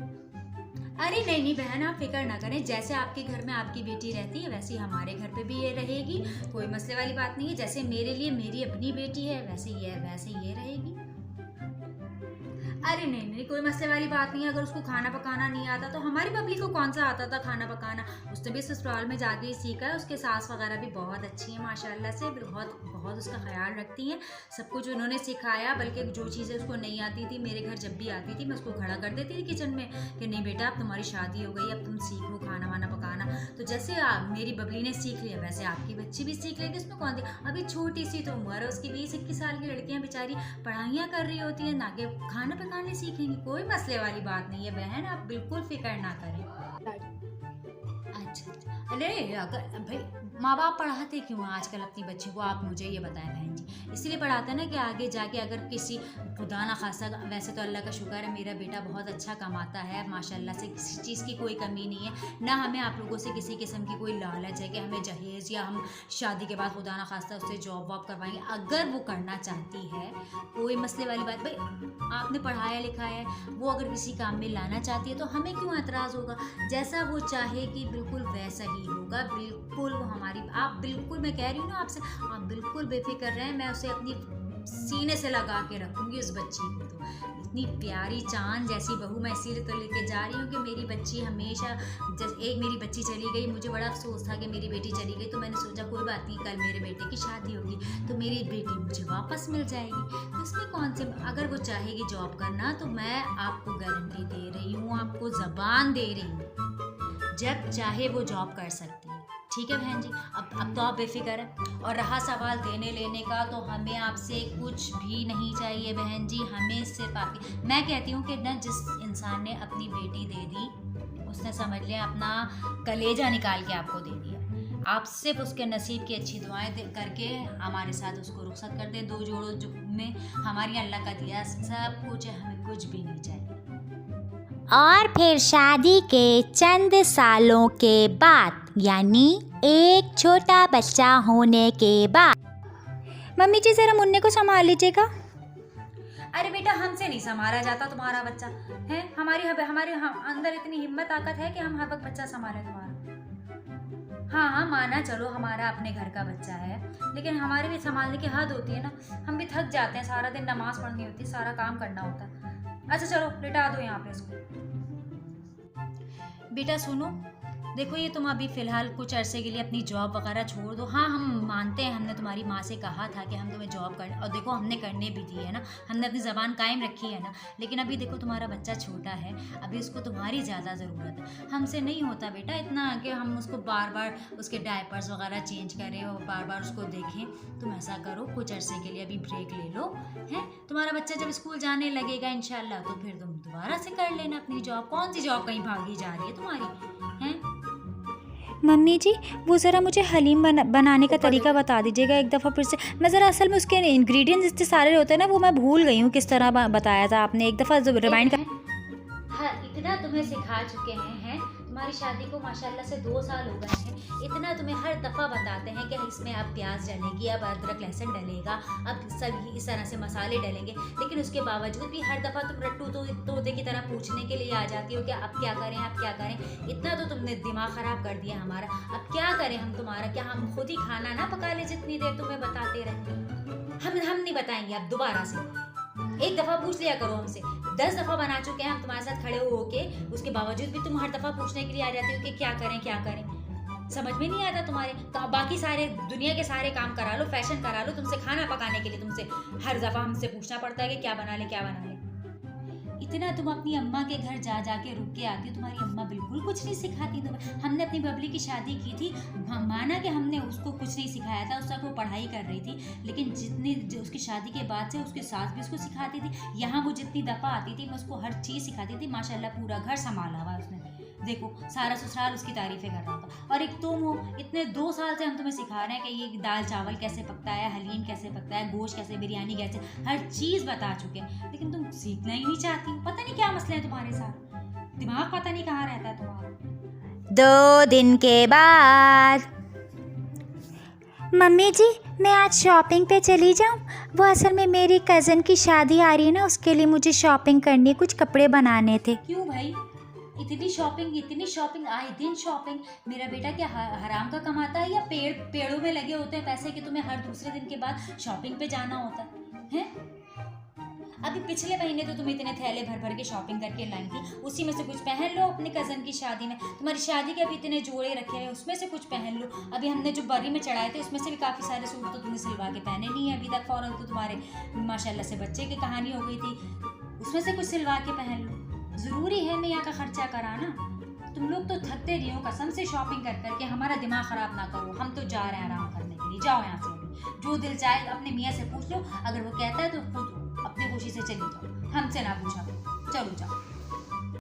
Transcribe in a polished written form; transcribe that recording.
अरे नहीं नहीं बहन, आप फिक्र ना करें। जैसे आपके घर में आपकी बेटी रहती है वैसे ही हमारे घर पे भी ये रहेगी। कोई मसले वाली बात नहीं है। जैसे मेरे लिए मेरी अपनी बेटी है वैसे ये रहेगी। अरे नहीं नहीं, कोई मसले वाली बात नहीं है। अगर उसको खाना पकाना नहीं आता तो हमारी बबली को कौन सा आता था खाना पकाना। उसने भी ससुराल में जाके ही सीखा है। उसके सास वगैरह भी बहुत अच्छी हैं माशाल्लाह से, बहुत बहुत उसका ख्याल रखती हैं। सब कुछ उन्होंने सिखाया। बल्कि जो चीज़ें उसको नहीं आती थी, मेरे घर जब भी आती थी मैं उसको खड़ा कर देती थी किचन में कि नहीं बेटा अब तुम्हारी शादी हो गई, अब तुम सीखो खाना वाना पकाना। तो जैसे मेरी बबली ने सीख लिया वैसे आपकी बच्ची भी सीख लेगी। उसमें कौन थी, अभी छोटी सी तो उम्र है उसकी, 20-21 साल की लड़कियां बेचारी पढ़ाइयाँ कर रही होती हैं, ना कि खाना पकाने सीखेंगी। कोई मसले वाली बात नहीं है बहन, आप बिल्कुल फिक्र ना करें। अच्छा अच्छा, अरे अगर भाई माँ बाप पढ़ाते क्यों हैं आजकल अपनी बच्ची को, आप मुझे ये बताएं बहन जी। इसलिए पढ़ाते हैं ना कि आगे जाके अगर किसी, खुदा ना खासा, वैसे तो अल्लाह का शुक्र है मेरा बेटा बहुत अच्छा कमाता है माशाल्लाह से, किसी चीज़ की कोई कमी नहीं है ना। हमें आप लोगों से किसी किस्म की कोई लालच है कि हमें जहेज़ या हम शादी के बाद खुदा ना खासा उससे जॉब वॉब करवाएंगे। अगर वो करना चाहती है कोई मसले वाली बात, भाई आपने पढ़ाया लिखाया है, वो अगर किसी काम में लाना चाहती है तो हमें क्यों एतराज़ होगा। जैसा वो चाहेगी बिल्कुल वैसा ही होगा। बिल्कुल वो हमारी, आप बिल्कुल, मैं कह रही हूँ ना आपसे, आप बिल्कुल बेफिक्र रहें। मैं उसे अपनी सीने से लगा के रखूँगी उस बच्ची को। तो इतनी प्यारी चांद जैसी बहू, मैं इसीलिए तो लेके जा रही हूँ कि मेरी बच्ची हमेशा, जैसे एक मेरी बच्ची चली गई, मुझे बड़ा अफसोस था कि मेरी बेटी चली गई, तो मैंने सोचा कोई बात नहीं, कल मेरे बेटे की शादी होगी तो मेरी बेटी मुझे वापस मिल जाएगी। तो इसमें कौन से, अगर वो चाहेगी जॉब करना तो मैं आपको गारंटी दे रही हूँ, आपको ज़बान दे रही हूँ, जब चाहे वो जॉब कर सकती है। ठीक है बहन जी, अब तो आप बेफिक्र है। और रहा सवाल देने लेने का, तो हमें आपसे कुछ भी नहीं चाहिए बहन जी। हमें सिर्फ आपकी, मैं कहती हूँ कि ना, जिस इंसान ने अपनी बेटी दे दी उसने समझ लिया अपना कलेजा निकाल के आपको दे दिया। आप सिर्फ उसके नसीब की अच्छी दुआएं करके हमारे साथ उसको रुखसत कर दें। 2 जोड़ों में हमारी अल्लाह का दिया सब कुछ है, हमें कुछ भी नहीं चाहिए। और फिर शादी के चंद सालों के बाद, यानी एक छोटा बच्चा होने के बाद, मम्मी जी ज़रा मुन्ने को संभाल लीजिएगा। अरे बेटा, हमसे नहीं संभाला जाता तुम्हारा बच्चा है। हमारे अंदर इतनी हिम्मत ताकत है कि हम हर वक्त बच्चा संभालें तुम्हारा। हाँ हाँ माना, चलो हमारा अपने घर का बच्चा है, लेकिन हमारे भी संभालने की हद होती है ना। हम भी थक जाते हैं, सारा दिन नमाज पढ़नी होती है, सारा काम करना होता है। अच्छा चलो लिटा दो यहाँ पे इसको। बेटा सुनो, देखो ये तुम अभी फ़िलहाल कुछ अरसे के लिए अपनी जॉब वगैरह छोड़ दो। हाँ हम मानते हैं, हमने तुम्हारी माँ से कहा था कि हम तुम्हें जॉब करने, और देखो हमने करने भी दी है ना, हमने अपनी ज़बान कायम रखी है ना। लेकिन अभी देखो तुम्हारा बच्चा छोटा है, अभी उसको तुम्हारी ज़्यादा ज़रूरत है। हमसे नहीं होता बेटा इतना कि हम उसको बार बार उसके डायपर्स वगैरह चेंज करें और बार बार उसको देखें। तुम ऐसा करो, कुछ अरसे के लिए अभी ब्रेक ले लो, है। तुम्हारा बच्चा जब स्कूल जाने लगेगा इंशाल्लाह तो फिर तुम दोबारा से कर लेना अपनी जॉब। कौन सी जॉब कहीं भागी जा रही है तुम्हारी, हैं। मम्मी जी वो ज़रा मुझे हलीम बनाने का तरीका बता दीजिएगा एक दफ़ा फिर से। मैं ज़रा, असल में उसके इंग्रेडिएंट्स इतने सारे होते हैं ना, वो मैं भूल गई हूँ किस तरह बताया था आपने। एक दफ़ा रिमाइंड कर। हाँ इतना तुम्हें सिखा चुके हैं। तुम्हारी शादी को माशाल्लाह से 2 साल हो गए हैं। इतना तुम्हें हर दफ़ा बताते हैं कि इसमें अब प्याज डलेगी, अब अदरक लहसुन डलेगा, अब सब इस तरह से मसाले डलेंगे, लेकिन उसके बावजूद भी हर दफ़ा तुम रट्टू तोते की तरह पूछने के लिए आ जाती हो कि अब क्या करें, अब क्या करें। इतना तो तुमने दिमाग ख़राब कर दिया हमारा। अब क्या करें हम तुम्हारा, क्या हम खुद ही खाना ना पका लें जितनी देर तुम्हें बताते रहें। हम नहीं बताएंगे अब दोबारा से। एक दफ़ा पूछ लिया करो हमसे, 10 दफ़ा बना चुके हैं हम तुम्हारे साथ खड़े होके, उसके बावजूद भी तुम हर दफ़ा पूछने के लिए आ जाती हो कि क्या करें क्या करें। समझ में नहीं आता तुम्हारे। तो बाकी सारे दुनिया के सारे काम करा लो, फैशन करा लो, तुमसे खाना पकाने के लिए तुमसे हर दफ़ा हमसे पूछना पड़ता है कि क्या बना ले क्या बना ले। इतना तुम अपनी अम्मा के घर जा जाके रुक के आती हो, तुम्हारी अम्मा बिल्कुल कुछ नहीं सिखाती तुम्हें। हमने अपनी बबली की शादी की थी, माना कि हमने उसको कुछ नहीं सिखाया था, उसका वो पढ़ाई कर रही थी, लेकिन जितनी उसकी शादी के बाद से उसके साथ भी उसको सिखाती थी। यहाँ वो जितनी दफ़ा आती थी मैं उसको हर चीज़ सिखाती थी। माशाल्लाह पूरा घर संभाला हुआ उसने, देखो सारा ससुराल उसकी तारीफ़ें कर रहा था। और एक तुम हो, इतने 2 साल से हम तुम्हें सिखा रहे हैं कि ये दाल चावल कैसे पकता है, हलीम कैसे पकता है, गोश्त कैसे, बिरयानी कैसे, हर चीज़ बता चुके हैं, लेकिन तुम सीखना ही नहीं चाहती। पता नहीं क्या मसला है तुम्हारे साथ, दिमाग पता नहीं कहाँ रहता है तुम्हारा। 2 दिन के बाद, मम्मी जी मैं आज शॉपिंग पे चली जाऊँ? वो असल में मेरी कज़न की शादी आ रही है ना, उसके लिए मुझे शॉपिंग करनी है, कुछ कपड़े बनाने थे। क्यों भाई, इतनी शॉपिंग, आए दिन शॉपिंग। मेरा बेटा क्या हराम का कमाता है या पेड़ों में लगे होते हैं पैसे कि तुम्हें हर दूसरे दिन के बाद शॉपिंग पे जाना होता है? अभी पिछले महीने तो तुम इतने थैले भर भर के शॉपिंग करके लाई थी, उसी में से कुछ पहन लो अपने कज़न की शादी में। तुम्हारी शादी के अभी इतने जोड़े रखे हैं, उसमें से कुछ पहन लो। अभी हमने जो बरी में चढ़ाए थे उसमें से भी काफ़ी सारे सूट तो तुमने सिलवा के पहने नहीं है अभी तक। फौरन तो तुम्हारे माशाल्लाह से बच्चे की कहानी हो गई थी, उसमें से कुछ सिलवा के पहन लो। ज़रूरी है मियाँ का खर्चा कराना? तुम लोग तो थकते नहीं हो कसम से शॉपिंग कर करके। हमारा दिमाग ख़राब ना करो, हम तो जा रहे हैं आराम करने के लिए। जाओ यहाँ से, जो दिल चाहे अपने मियाँ से पूछ लो, अगर वो कहता है तो खुद अपनी खुशी से चली जाओ, हमसे ना पूछा। चलो जाओ।